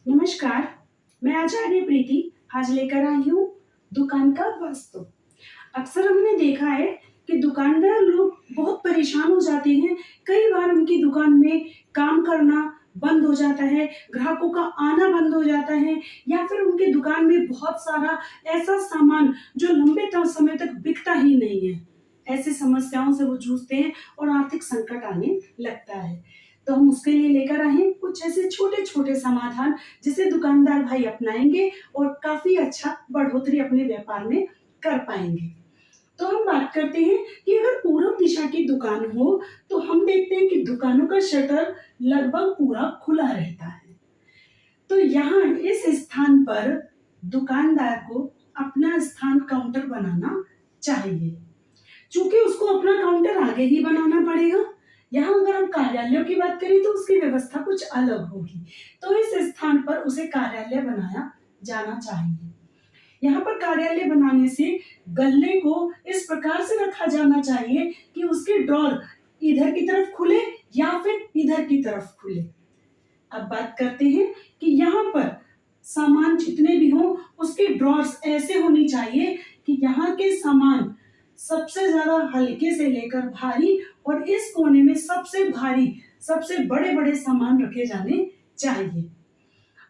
नमस्कार। मैं आचार्य प्रीति आज लेकर आई हूँ दुकान का वास्तु। अक्सर हमने देखा है कि दुकानदार लोग बहुत परेशान हो जाते हैं। कई बार उनकी दुकान में काम करना बंद हो जाता है, ग्राहकों का आना बंद हो जाता है, या फिर उनकी दुकान में बहुत सारा ऐसा सामान जो लंबे समय तक बिकता ही नहीं है। ऐसी समस्याओं से वो जूझते हैं और आर्थिक संकट आने लगता है। तो हम उसके लिए लेकर आए हैं कुछ ऐसे छोटे छोटे समाधान जिसे दुकानदार भाई अपनाएंगे और काफी अच्छा बढ़ोतरी अपने व्यापार में कर पाएंगे। तो हम बात करते हैं कि अगर पूर्व दिशा की दुकान हो तो हम देखते हैं कि दुकानों का शटर लगभग पूरा खुला रहता है। तो यहाँ इस स्थान पर दुकानदार को अपना स्थान काउंटर बनाना चाहिए। चूंकि उसको अपना काउंटर आगे ही बनाना पड़ेगा। यहाँ अगर हम कार्यालयों की बात करें तो उसकी व्यवस्था कुछ अलग होगी। तो इस स्थान पर उसे कार्यालय बनाया जाना चाहिए। यहाँ पर कार्यालय बनाने से गल्ले को इस प्रकार से रखा जाना चाहिए कि उसके ड्रॉर इधर की तरफ खुले या फिर इधर की तरफ खुले। अब बात करते हैं कि यहाँ पर सामान जितने भी हो उसके ड्रॉर्स ऐसे होनी चाहिए कि यहाँ के सामान सबसे ज्यादा हल्के से लेकर भारी और इस कोने में सबसे भारी सबसे बड़े बड़े सामान रखे जाने चाहिए।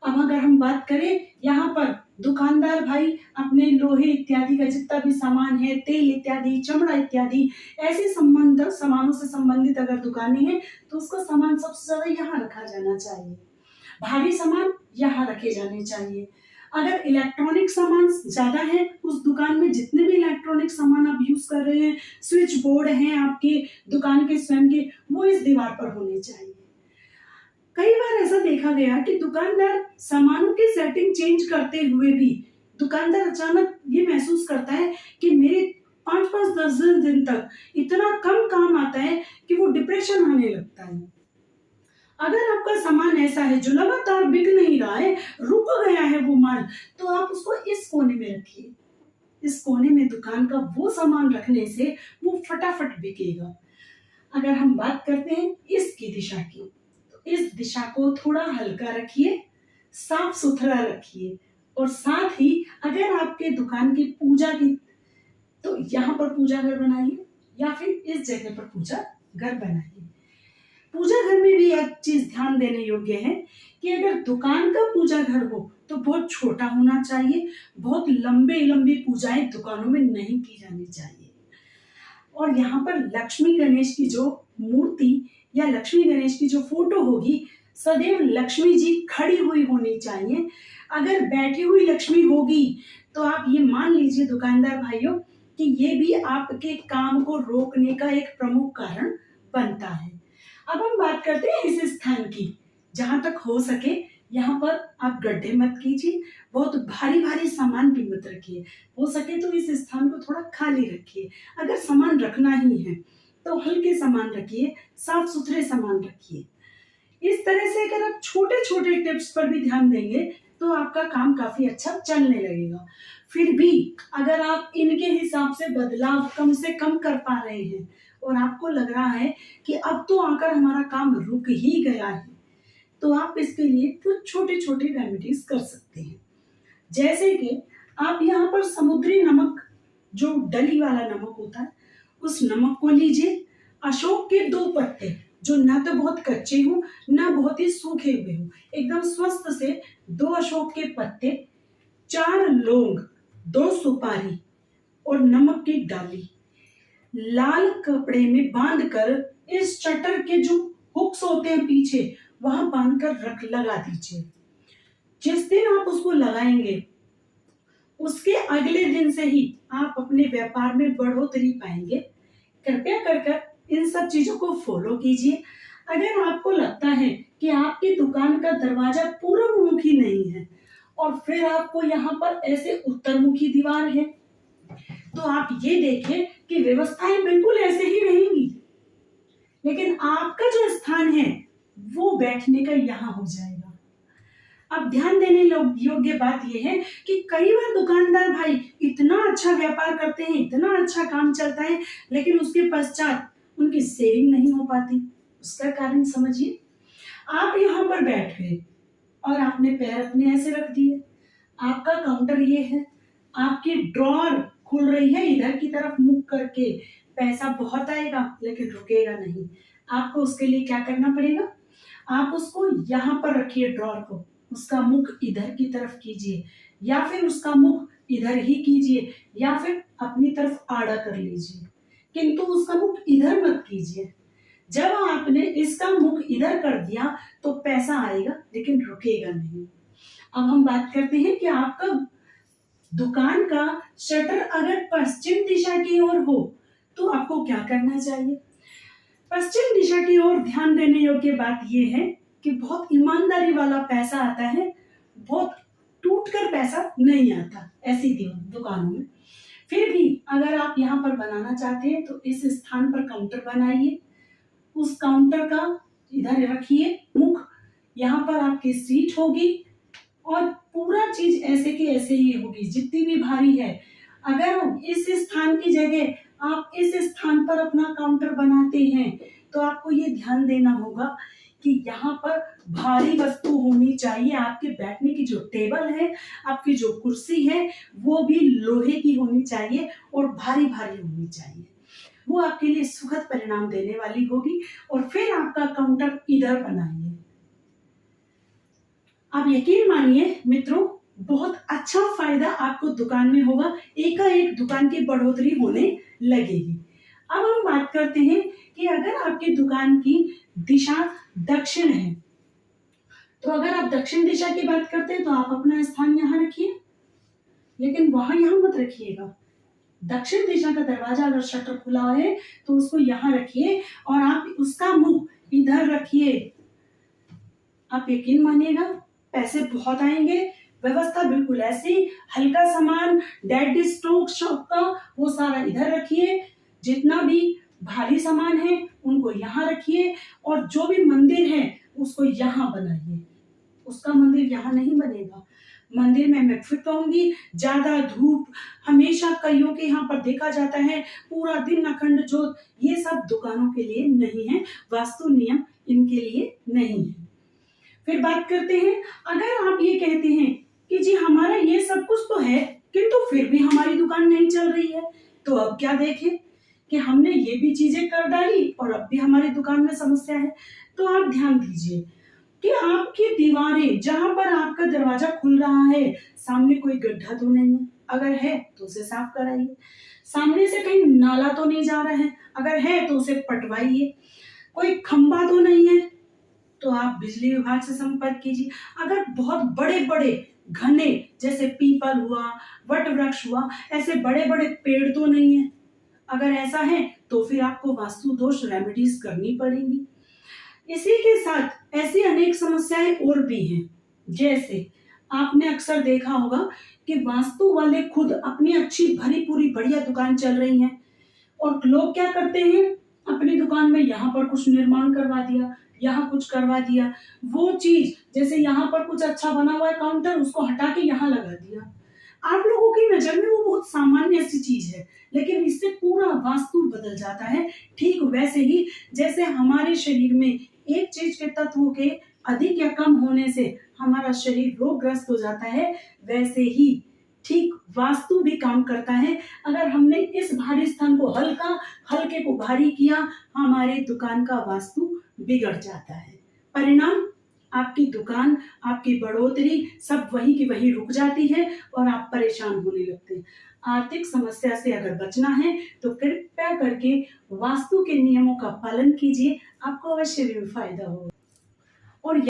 अब अगर हम बात करें यहाँ पर दुकानदार भाई अपने लोहे इत्यादि का जितना भी सामान है, तेल इत्यादि, चमड़ा इत्यादि, ऐसे सामानों से संबंधित अगर दुकानें हैं तो उसका सामान सबसे ज्यादा यहाँ रखा जाना चाहिए। भारी सामान यहाँ रखे जाने चाहिए। अगर इलेक्ट्रॉनिक सामान ज्यादा है उस दुकान में, जितने भी इलेक्ट्रॉनिक सामान आप यूज कर रहे हैं, स्विच बोर्ड हैं आपके दुकान के स्वयं के, वो इस दीवार पर होने चाहिए। कई बार ऐसा देखा गया कि दुकानदार सामानों की सेटिंग चेंज करते हुए भी दुकानदार अचानक ये महसूस करता है कि मेरे 5-5 10 दिन तक इतना कम काम आता है कि वो डिप्रेशन आने लगता है। अगर आपका सामान ऐसा है जो लगातार बिक नहीं रहा है, रुक गया है वो माल, तो आप उसको इस कोने में रखिए। इस कोने में दुकान का वो सामान रखने से वो फटाफट बिकेगा। अगर हम बात करते हैं इसकी दिशा की, तो इस दिशा को थोड़ा हल्का रखिए, साफ सुथरा रखिए, और साथ ही अगर आपके दुकान की पूजा की, तो यहाँ पर पूजा घर बनाइए या फिर इस जगह पर पूजा घर बनाइए। पूजा घर में भी एक चीज ध्यान देने योग्य है कि अगर दुकान का पूजा घर हो तो बहुत छोटा होना चाहिए। बहुत लंबे लंबी पूजाएं दुकानों में नहीं की जानी चाहिए। और यहाँ पर लक्ष्मी गणेश की जो मूर्ति या लक्ष्मी गणेश की जो फोटो होगी, सदैव लक्ष्मी जी खड़ी हुई होनी चाहिए। अगर बैठी हुई लक्ष्मी होगी तो आप ये मान लीजिए दुकानदार भाइयों कि ये भी आपके काम को रोकने का एक प्रमुख कारण बनता है। अब हम बात करते हैं इस स्थान की। जहां तक हो सके यहाँ पर आप गड्ढे मत कीजिए, बहुत भारी भारी सामान भी मत रखिए। हो सके तो इस स्थान को थोड़ा खाली रखिए। अगर सामान रखना ही है तो हल्के सामान रखिए, साफ सुथरे सामान रखिए। इस तरह से अगर आप छोटे छोटे टिप्स पर भी ध्यान देंगे तो आपका काम काफी अच्छा चलने लगेगा। फिर भी अगर आप इनके हिसाब से बदलाव कम से कम कर पा रहे हैं और आपको लग रहा है कि अब तो आकर हमारा काम रुक ही गया है, तो आप इसके लिए कुछ छोटे छोटे रेमेडीज कर सकते हैं। जैसे कि आप यहाँ पर समुद्री नमक, जो डली वाला नमक होता है, उस नमक को लीजिए। अशोक के 2 पत्ते जो ना तो बहुत कच्चे हो ना बहुत ही सूखे हुए हो, एकदम स्वस्थ से 2 अशोक के पत्ते, 4 लौंग, 2 सुपारी और नमक की डाली लाल कपड़े में बांधकर इस शटर के जो हुक्स होते हैं पीछे, वहां बांधकर रख लगा दीजिए। जिस दिन आप उसको लगाएंगे उसके अगले दिन से ही आप अपने व्यापार में बढ़ोतरी पाएंगे। कृपया कर इन सब चीजों को फॉलो कीजिए। अगर आपको लगता है कि आपकी दुकान का दरवाजा पूर्वमुखी नहीं है और फिर आपको यहाँ पर ऐसे उत्तरमुखी दीवार है, तो आप ये देखें कि व्यवस्थाएं बिल्कुल ऐसे ही रहेंगी, लेकिन आपका जो स्थान है वो बैठने का यहाँ हो जाएगा। अब ध्यान देने योग्य बात यह है कि कई बार दुकानदार भाई इतना अच्छा व्यापार करते हैं, इतना अच्छा काम चलता है, लेकिन उसके पश्चात उनकी सेविंग नहीं हो पाती। उसका कारण समझिए। आप यहाँ पर बैठ गए, और आपने पैर अपने ऐसे रख दिए। आपका काउंटर ये है, आपकी ड्रॉअर खुल रही है इधर की तरफ मुख करके। पैसा बहुत आएगा लेकिन रुकेगा नहीं। आपको उसके लिए क्या करना पड़ेगा, आप उसको यहाँ पर रखिए ड्रॉअर को, उसका मुख इधर की तरफ कीजिए या फिर उसका मुख इधर ही कीजिए या फिर अपनी तरफ आड़ा कर लीजिए, किंतु उसका मुख इधर मत कीजिए। जब आपने इसका मुख इधर कर दिया तो पैसा आएगा लेकिन रुकेगा नहीं। अब हम बात करते हैं कि आपका दुकान का शटर अगर पश्चिम दिशा की ओर हो तो आपको क्या करना चाहिए। पश्चिम दिशा की ओर ध्यान देने योग्य बात यह है कि बहुत ईमानदारी वाला पैसा आता है, बहुत टूट कर पैसा नहीं आता ऐसी दुकानों में। फिर भी अगर आप यहाँ पर बनाना चाहते हैं तो इस स्थान पर काउंटर बनाइए, उस काउंटर का इधर रखिए मुख, यहाँ पर आपकी सीट होगी और पूरा चीज ऐसे की ऐसे ही होगी जितनी भी भारी है। अगर इस स्थान की जगह आप इस स्थान पर अपना काउंटर बनाते हैं तो आपको ये ध्यान देना होगा कि यहाँ पर भारी वस्तु होनी चाहिए। आपके बैठने की जो टेबल है, आपकी जो कुर्सी है, वो भी लोहे की होनी चाहिए और भारी भारी होनी चाहिए। वो आपके लिए सुखद परिणाम देने वाली होगी। और फिर आपका काउंटर इधर बनाइए। आप यकीन मानिए मित्रों, बहुत अच्छा फायदा आपको दुकान में होगा, एकाएक दुकान की बढ़ोतरी होने लगेगी। अब हम बात करते हैं कि अगर आपकी दुकान की दिशा दक्षिण है तो अगर आप दक्षिण दिशा की बात करते हैं तो आप अपना स्थान यहाँ रखिए, लेकिन वहां यहाँ मत रखिएगा। दक्षिण दिशा का दरवाजा अगर शटर खुला है तो उसको यहाँ रखिए और आप उसका मुंह इधर रखिए। आप यकीन मानिएगा पैसे बहुत आएंगे। व्यवस्था बिल्कुल ऐसी, हल्का सामान, डेड स्टॉक शॉप का वो सारा इधर रखिए, जितना भी भारी सामान है उनको यहाँ रखिए और जो भी मंदिर है उसको यहाँ बनाइए। उसका मंदिर यहाँ नहीं बनेगा। मंदिर में मैं फिर कहूंगी, ज्यादा धूप हमेशा कईयों के यहाँ पर देखा जाता है, पूरा दिन अखंड ज्योत, ये सब दुकानों के लिए नहीं है, वास्तु नियम इनके लिए नहीं है। फिर बात करते हैं, अगर आप ये कहते हैं कि जी हमारा ये सब कुछ तो है किंतु फिर भी हमारी दुकान नहीं चल रही है, तो अब क्या देखें कि हमने ये भी चीजें कर डाली और अब भी हमारी दुकान में समस्या है। तो आप ध्यान दीजिए कि आपकी दीवारें, जहां पर आपका दरवाजा खुल रहा है, सामने कोई गड्ढा तो नहीं है, अगर है तो उसे साफ कराइए। सामने से कहीं नाला तो नहीं जा रहा है, अगर है तो उसे पटवाइए। कोई खंबा तो नहीं है तो आप बिजली विभाग से संपर्क कीजिए। अगर बहुत बड़े बड़े घने जैसे पीपल हुआ, वट वृक्ष हुआ, ऐसे बड़े बड़े पेड़ तो नहीं है, अगर ऐसा है तो फिर आपको वास्तु दोष रेमेडीज करनी पड़ेंगी। इसी के साथ ऐसी अनेक समस्याएं और भी हैं, जैसे आपने अक्सर देखा होगा कि वास्तु वाले खुद अपनी अच्छी भरी पूरी बढ़िया दुकान चल रही है और लोग क्या करते हैं, अपनी दुकान में यहाँ पर कुछ निर्माण करवा दिया, यहाँ कुछ करवा दिया, वो चीज जैसे यहाँ पर कुछ अच्छा बना हुआ है काउंटर, उसको हटा के यहाँ लगा दिया। आप लोगों की नजर में वो बहुत सामान्य सी चीज है, लेकिन इससे पूरा वास्तु बदल जाता है। ठीक वैसे ही जैसे हमारे शरीर में एक चीज के तत्वों के अधिक या कम होने से हमारा शरीर रोगग्रस्त हो जाता है, वैसे ही ठीक वास्तु भी काम करता है। अगर हमने इस भारी स्थान को हल्का, हल्के को भारी किया, हमारे दुकान का वास्तु बिगड़ जाता है। परिणाम, आपकी दुकान, आपकी बढ़ोतरी सब वही की वही रुक जाती है और आप परेशान होने लगते हैं। आर्थिक समस्या से अगर बचना है तो कृपया करके वास्तु के नियमों का पालन कीजिए, आपको अवश्य भी फायदा होगा। और